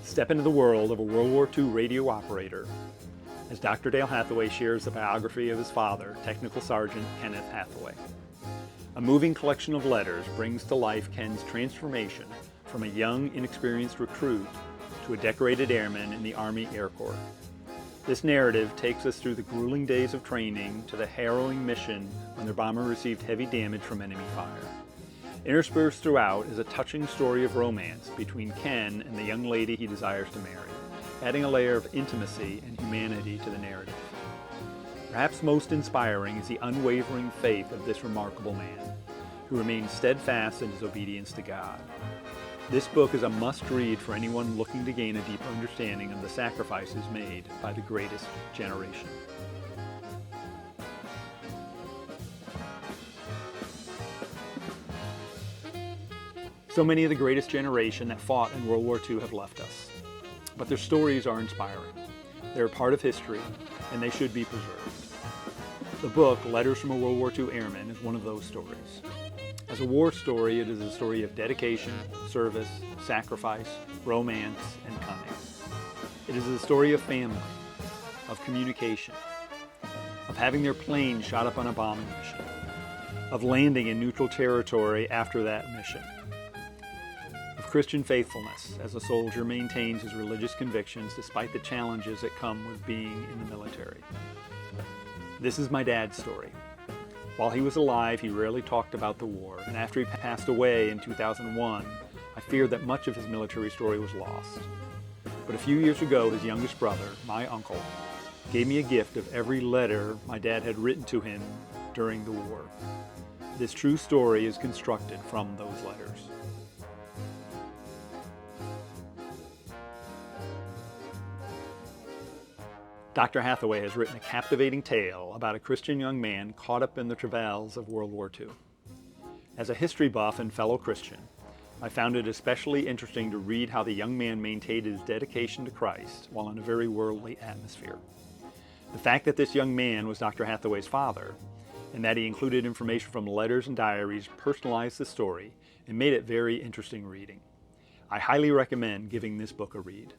Step into the world of a World War II radio operator as Dr. Dale Hathaway shares the biography of his father, Technical Sergeant Kenneth Hathaway. A moving collection of letters brings to life Ken's transformation from a young, inexperienced recruit to a decorated airman in the Army Air Corps. This narrative takes us through the grueling days of training to the harrowing mission when their bomber received heavy damage from enemy fire. Interspersed throughout is a touching story of romance between Ken and the young lady he desires to marry, adding a layer of intimacy and humanity to the narrative. Perhaps most inspiring is the unwavering faith of this remarkable man, who remains steadfast in his obedience to God. This book is a must-read for anyone looking to gain a deeper understanding of the sacrifices made by the greatest generation. So many of the greatest generation that fought in World War II have left us, but their stories are inspiring. They're a part of history, and they should be preserved. The book, Letters from a World War II Airman, is one of those stories. As a war story, it is a story of dedication, service, sacrifice, romance, and cunning. It is a story of family, of communication, of having their plane shot up on a bombing mission, of landing in neutral territory after that mission, of Christian faithfulness as a soldier maintains his religious convictions despite the challenges that come with being in the military. This is my dad's story. While he was alive, he rarely talked about the war, and after he passed away in 2001, I feared that much of his military story was lost. But a few years ago, his youngest brother, my uncle, gave me a gift of every letter my dad had written to him during the war. This true story is constructed from those letters. Dr. Hathaway has written a captivating tale about a Christian young man caught up in the travails of World War II. As a history buff and fellow Christian, I found it especially interesting to read how the young man maintained his dedication to Christ while in a very worldly atmosphere. The fact that this young man was Dr. Hathaway's father, and that he included information from letters and diaries, personalized the story and made it very interesting reading. I highly recommend giving this book a read.